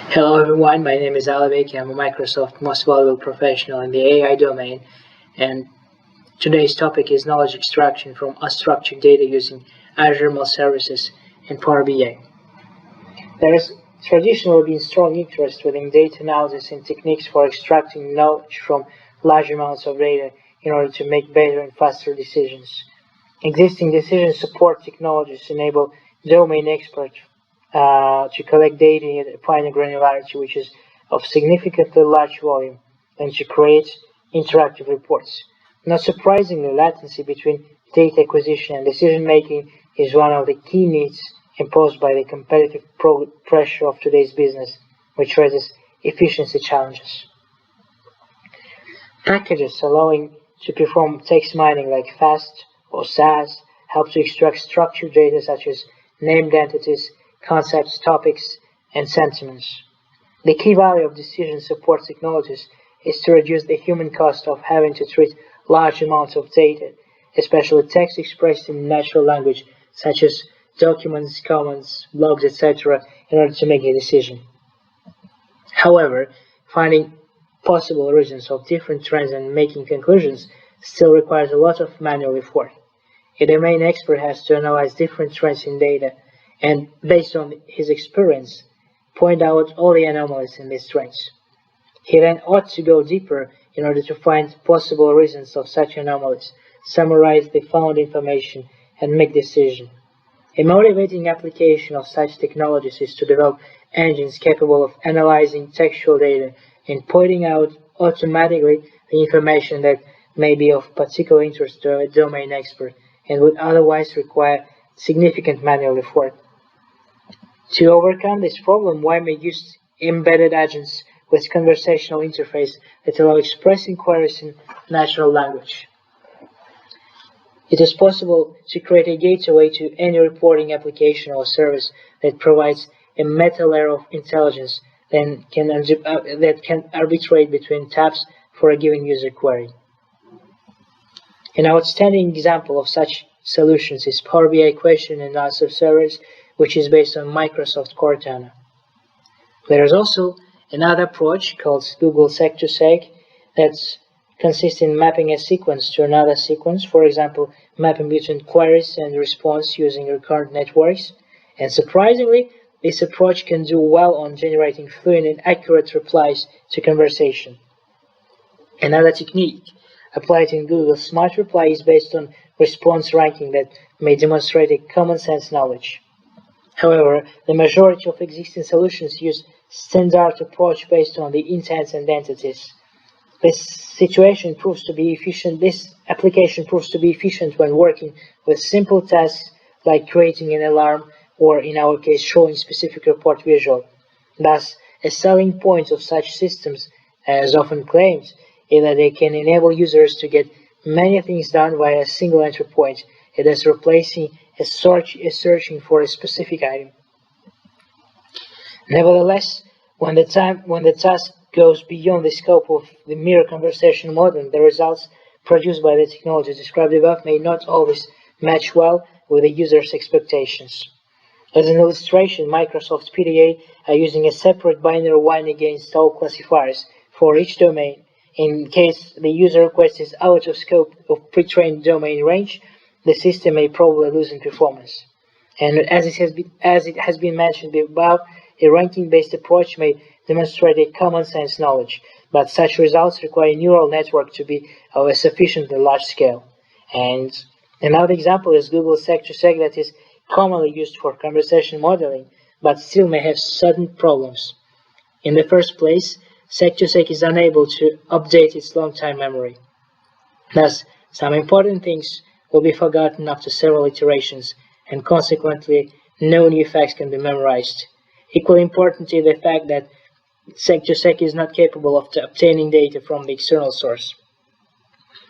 Hello everyone, my name is Alibek. I'm a Microsoft Most Valuable Professional in the AI domain, and today's topic is knowledge extraction from unstructured data using Azure ML services and Power BI. There has traditionally been strong interest within data analysis and techniques for extracting knowledge from large amounts of data in order to make better and faster decisions. Existing decision support technologies enable domain experts to collect data at a finer granularity, which is of significantly large volume, and to create interactive reports. Not surprisingly, latency between data acquisition and decision making is one of the key needs imposed by the competitive pressure of today's business, which raises efficiency challenges. Packages allowing to perform text mining like FAST or SAS help to extract structured data such as named entities, concepts, topics, and sentiments. The key value of decision support technologies is to reduce the human cost of having to treat large amounts of data, especially text expressed in natural language, such as documents, comments, logs, etc., in order to make a decision. However, finding possible reasons of different trends and making conclusions still requires a lot of manual effort. A domain expert has to analyze different trends in data and, based on his experience, point out all the anomalies in these trends. He then ought to go deeper in order to find possible reasons of such anomalies, summarize the found information, and make decisions. A motivating application of such technologies is to develop engines capable of analyzing textual data and pointing out automatically the information that may be of particular interest to a domain expert and would otherwise require significant manual effort. To overcome this problem, one may use embedded agents with conversational interface that allow expressing queries in natural language. It is possible to create a gateway to any reporting application or service that provides a meta layer of intelligence that can arbitrate between tabs for a given user query. An outstanding example of such solutions is Power BI question and answer service, which is based on Microsoft Cortana. There is also another approach called Google Seg2Seg that consists in mapping a sequence to another sequence, for example, mapping between queries and response using recurrent networks. And surprisingly, this approach can do well on generating fluent and accurate replies to conversation. Another technique applied in Google Smart Reply is based on response ranking that may demonstrate a common sense knowledge. However, the majority of existing solutions use standard approach based on the intents and entities. This application proves to be efficient when working with simple tasks like creating an alarm or, in our case, showing specific report visual. Thus, a selling point of such systems, as often claimed, is that they can enable users to get many things done via a single entry point, thus replacing searching for a specific item. Nevertheless, when the task goes beyond the scope of the mere conversational model, the results produced by the technologies described above may not always match well with the user's expectations. As an illustration, Microsoft PDA are using a separate binary one against all classifiers for each domain. In case the user request is out of scope of pre-trained domain range, the system may probably lose in performance. And as it has been mentioned above, a ranking-based approach may demonstrate a common sense knowledge, but such results require a neural network to be of a sufficiently large scale. And another example is Google Seg2Seg that is commonly used for conversation modeling, but still may have certain problems. In the first place, Seg2Seg is unable to update its long-time memory. Thus, some important things will be forgotten after several iterations, and consequently, no new facts can be memorized. Equally important is the fact that Seg2Seg is not capable of obtaining data from the external source.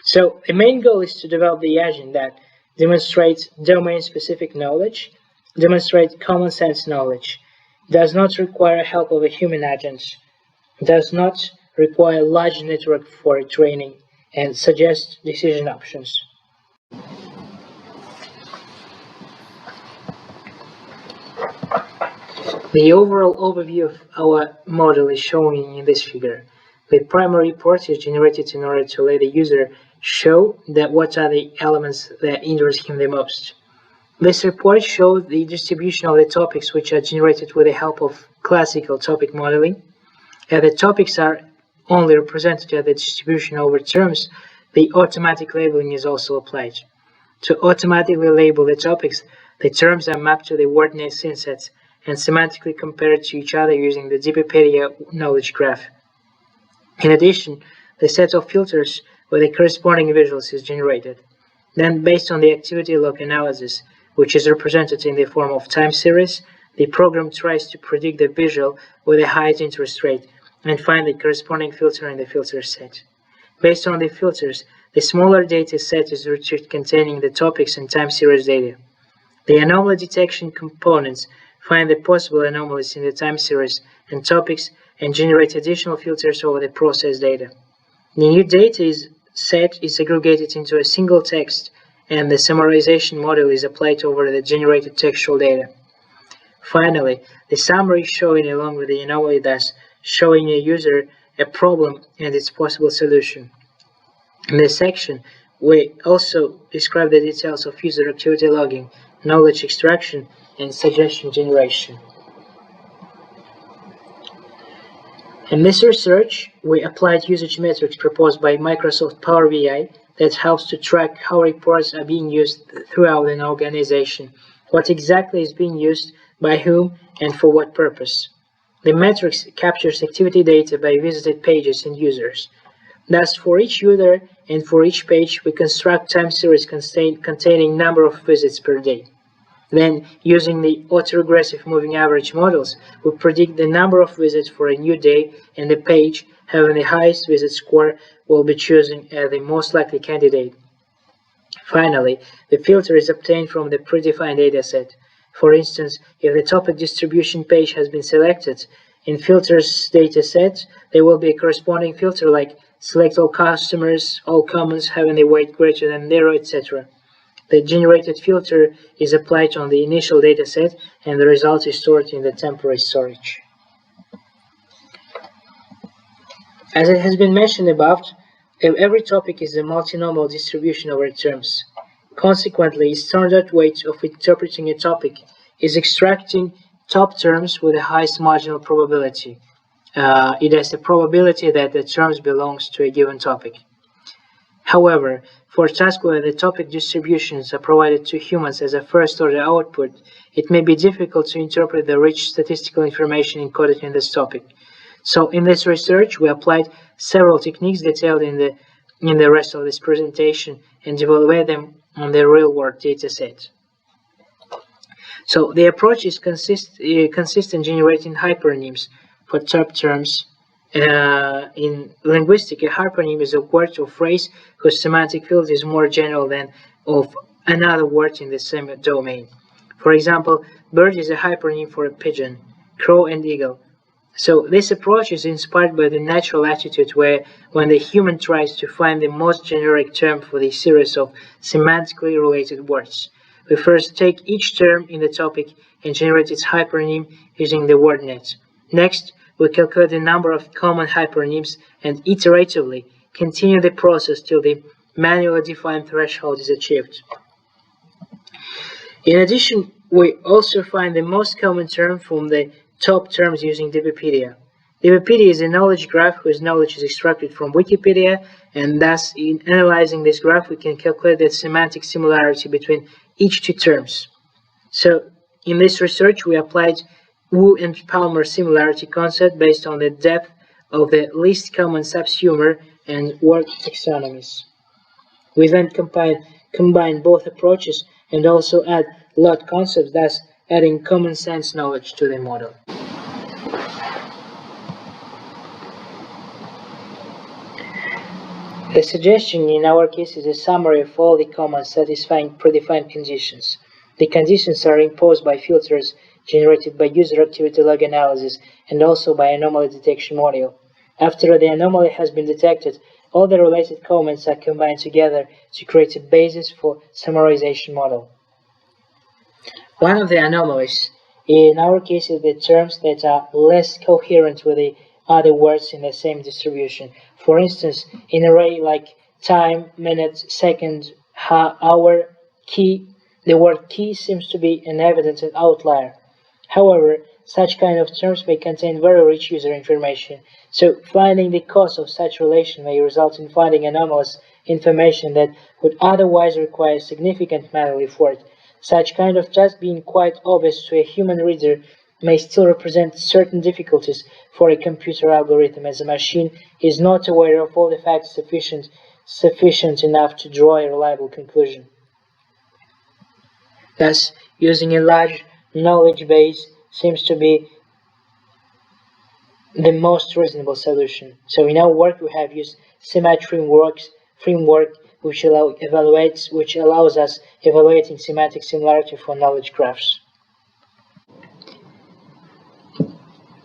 So, the main goal is to develop the agent that demonstrates domain-specific knowledge, demonstrates common sense knowledge, does not require help of a human agent, does not require a large network for training, and suggests decision options. The overall overview of our model is shown in this figure. The primary report is generated in order to let the user show that what are the elements that interest him the most. This report shows the distribution of the topics which are generated with the help of classical topic modeling. As the topics are only represented as the distribution over terms, the automatic labeling is also applied. To automatically label the topics, the terms are mapped to the word name synsets and semantically compared to each other using the Wikipedia knowledge graph. In addition, the set of filters with the corresponding visuals is generated. Then, based on the activity log analysis, which is represented in the form of time series, the program tries to predict the visual with a high interest rate and find the corresponding filter in the filter set. Based on the filters, the smaller data set is retrieved containing the topics and time series data. The anomaly detection components find the possible anomalies in the time series and topics and generate additional filters over the processed data. The new data set is aggregated into a single text, and the summarization model is applied over the generated textual data. Finally, the summary is showing along with the anomaly, thus showing a user a problem and its possible solution. In this section, we also describe the details of user activity logging, knowledge extraction, and suggestion generation. In this research, we applied usage metrics proposed by Microsoft Power BI that helps to track how reports are being used throughout an organization, what exactly is being used, by whom, and for what purpose. The metrics captures activity data by visited pages and users. Thus, for each user and for each page, we construct time series containing number of visits per day. Then, using the autoregressive moving average models, we predict the number of visits for a new day, and the page having the highest visit score will be chosen as the most likely candidate. Finally, the filter is obtained from the predefined dataset. For instance, if the topic distribution page has been selected, in filters dataset, there will be a corresponding filter like select all customers, all comments having a weight greater than 0, etc. The generated filter is applied on the initial dataset, and the result is stored in the temporary storage. As it has been mentioned above, every topic is a multinomial distribution over terms. Consequently, a standard way of interpreting a topic is extracting top terms with the highest marginal probability. It has the probability that the terms belongs to a given topic. However, for tasks where the topic distributions are provided to humans as a first-order output, it may be difficult to interpret the rich statistical information encoded in this topic. So, in this research, we applied several techniques detailed in the rest of this presentation and evaluate them on the real-world dataset. So, the approach is consists in generating hypernyms for top terms. In linguistics, a hypernym is a word or phrase whose semantic field is more general than of another word in the same domain. For example, bird is a hypernym for a pigeon, crow and eagle. So this approach is inspired by the natural attitude where when the human tries to find the most generic term for the series of semantically related words. We first take each term in the topic and generate its hypernym using the word net. Next, we calculate the number of common hypernyms and iteratively continue the process till the manually defined threshold is achieved. In addition, we also find the most common term from the top terms using Wikipedia. Wikipedia is a knowledge graph whose knowledge is extracted from Wikipedia, and thus in analyzing this graph we can calculate the semantic similarity between each two terms. So in this research we applied Wu and Palmer similarity concept based on the depth of the least common subsumer and word taxonomies. We then combine both approaches and also add lot concepts, thus adding common sense knowledge to the model. The suggestion in our case is a summary of all the commands satisfying predefined conditions. The conditions are imposed by filters generated by user activity log analysis and also by anomaly detection module. After the anomaly has been detected, all the related comments are combined together to create a basis for summarization model. One of the anomalies In our case, it's the terms that are less coherent with the other words in the same distribution. For instance, in an array like time, minute, second, hour, key, the word key seems to be an evident outlier. However, such kind of terms may contain very rich user information, so finding the cause of such relation may result in finding anomalous information that would otherwise require significant manual effort. Such kind of task, being quite obvious to a human reader, may still represent certain difficulties for a computer algorithm, as the machine is not aware of all the facts sufficient enough to draw a reliable conclusion. Thus, using a large knowledge base seems to be the most reasonable solution. So in our work, we have used semantic framework which allows us evaluating semantic similarity for knowledge graphs.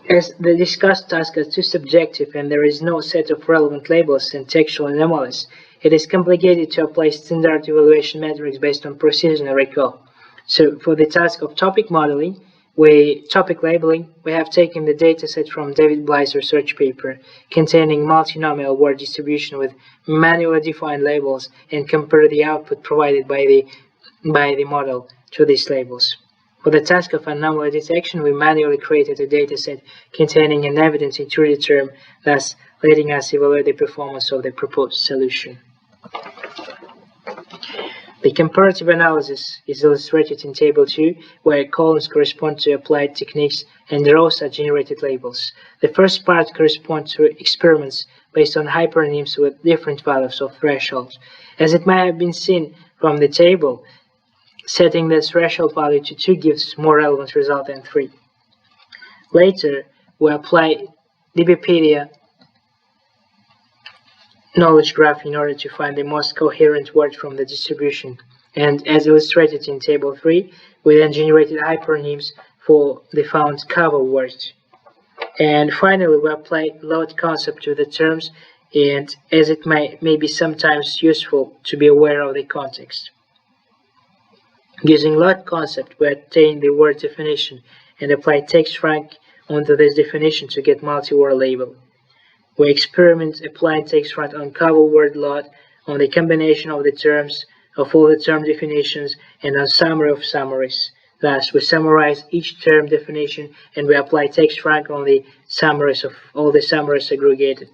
As the discussed task is too subjective and there is no set of relevant labels and textual anomalies, it is complicated to apply standard evaluation metrics based on precision and recall. So for the task of topic modeling, topic labeling, we have taken the dataset from David Bly's research paper containing multinomial word distribution with manually defined labels and compared the output provided by the model to these labels. For the task of anomaly detection, we manually created a dataset containing an evident intruder term, thus letting us evaluate the performance of the proposed solution. The comparative analysis is illustrated in Table 2, where columns correspond to applied techniques and rows are generated labels. The first part corresponds to experiments based on hypernyms with different values of thresholds. As it may have been seen from the table, setting the threshold value to 2 gives more relevant result than 3. Later, we apply DBpedia knowledge graph in order to find the most coherent word from the distribution. And as illustrated in Table 3, we then generated hypernyms for the found cover words. And finally, we apply load concept to the terms, and as it may be sometimes useful to be aware of the context. Using load concept, we obtain the word definition and apply text rank onto this definition to get multi-word label. We experiment applying text rank on cover word load, on the combination of the terms, of all the term definitions, and on summary of summaries. Thus, we summarize each term definition and we apply text rank on the summaries of all the summaries aggregated.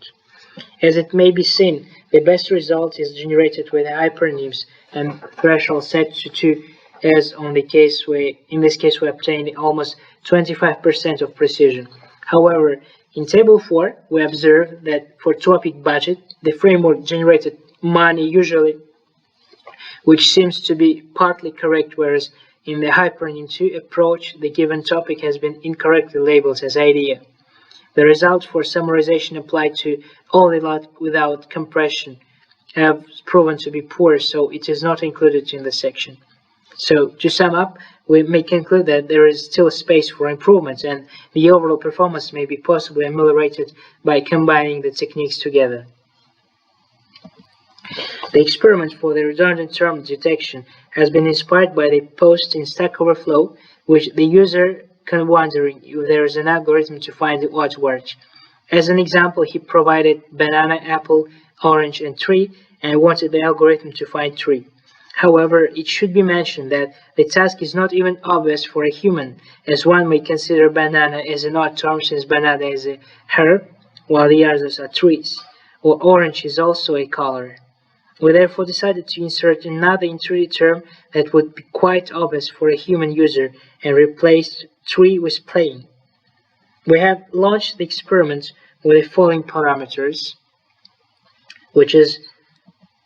As it may be seen, the best result is generated with hypernyms and threshold set to 2, as in this case we obtain almost 25% of precision. However, in Table 4, we observe that for topic budget, the framework generated money usually, which seems to be partly correct, whereas in the hypernym 2 approach, the given topic has been incorrectly labeled as idea. The results for summarization applied to all the lot without compression have proven to be poor, so it is not included in the section. So, to sum up, we may conclude that there is still space for improvement, and the overall performance may be possibly ameliorated by combining the techniques together. The experiment for the redundant term detection has been inspired by the post in Stack Overflow, which the user can wondering if there is an algorithm to find the odd word. As an example, he provided banana, apple, orange, and tree, and wanted the algorithm to find tree. However, it should be mentioned that the task is not even obvious for a human, as one may consider banana as an odd term since banana is a herb, while the others are trees, or orange is also a color. We therefore decided to insert another intrusive term that would be quite obvious for a human user and replaced tree with plain. We have launched the experiment with the following parameters, which is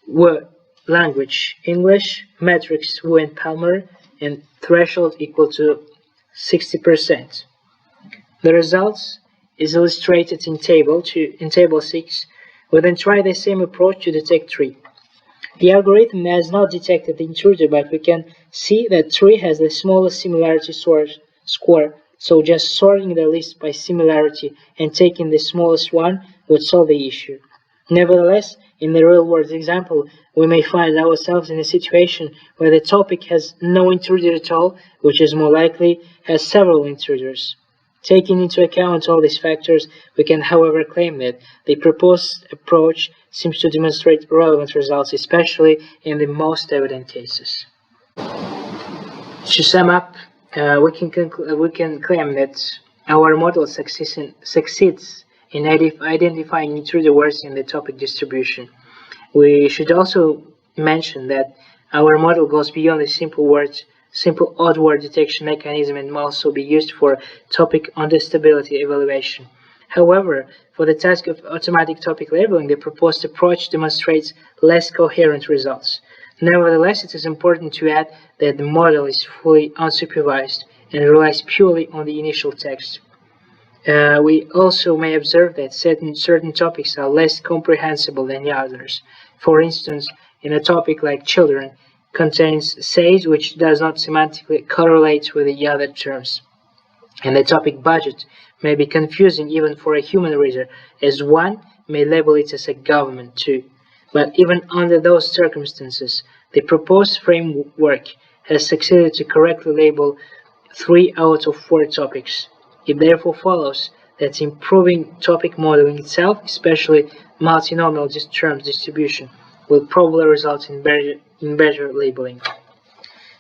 word, language, English, metrics, Wu and Palmer, and threshold equal to 60%. The results is illustrated in Table 6. We then try the same approach to detect tree. The algorithm has not detected the intruder, but we can see that tree has the smallest similarity score, so just sorting the list by similarity and taking the smallest one would solve the issue. Nevertheless, In the real-world example, we may find ourselves in a situation where the topic has no intruder at all, which is more likely has several intruders. Taking into account all these factors, we can, however, claim that the proposed approach seems to demonstrate relevant results, especially in the most evident cases. To sum up, we can claim that our model succeeds in identifying intruder words in the topic distribution. We should also mention that our model goes beyond the simple odd word detection mechanism and may also be used for topic understandability evaluation. However, for the task of automatic topic labeling, the proposed approach demonstrates less coherent results. Nevertheless, it is important to add that the model is fully unsupervised and relies purely on the initial text. We also may observe that certain topics are less comprehensible than the others. For instance, in a topic like children, contains says which does not semantically correlate with the other terms. And the topic budget may be confusing even for a human reader, as one may label it as a government too. But even under those circumstances, the proposed framework has succeeded to correctly label 3 out of 4 topics. It therefore follows that improving topic modeling itself, especially multinomial terms distribution, will probably result in better labeling.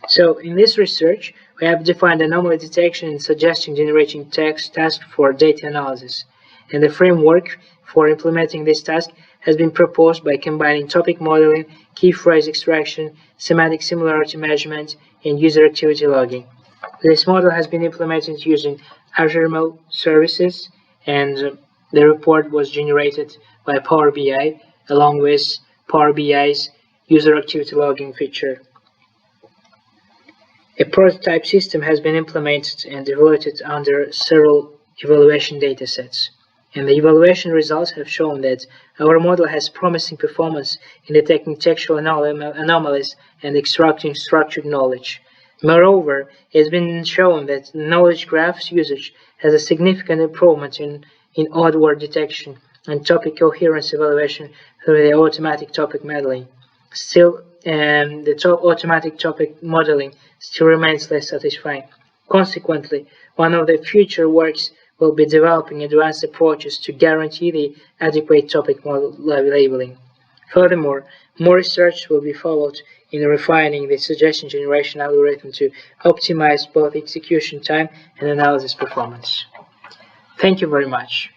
So in this research, we have defined anomaly detection and suggestion generating task for data analysis. And the framework for implementing this task has been proposed by combining topic modeling, key phrase extraction, semantic similarity measurement, and user activity logging. This model has been implemented using Azure ML services, and the report was generated by Power BI along with Power BI's user activity logging feature. A prototype system has been implemented and evaluated under several evaluation datasets. And the evaluation results have shown that our model has promising performance in detecting textual anomalies and extracting structured knowledge. Moreover, it has been shown that knowledge graphs usage has a significant improvement in odd word detection and topic coherence evaluation through the automatic topic modeling. Still, the automatic topic modeling still remains less satisfying. Consequently, one of the future works will be developing advanced approaches to guarantee the adequate topic model labeling. Furthermore, more research will be followed in refining the suggestion generation algorithm to optimize both execution time and analysis performance. Thank you very much.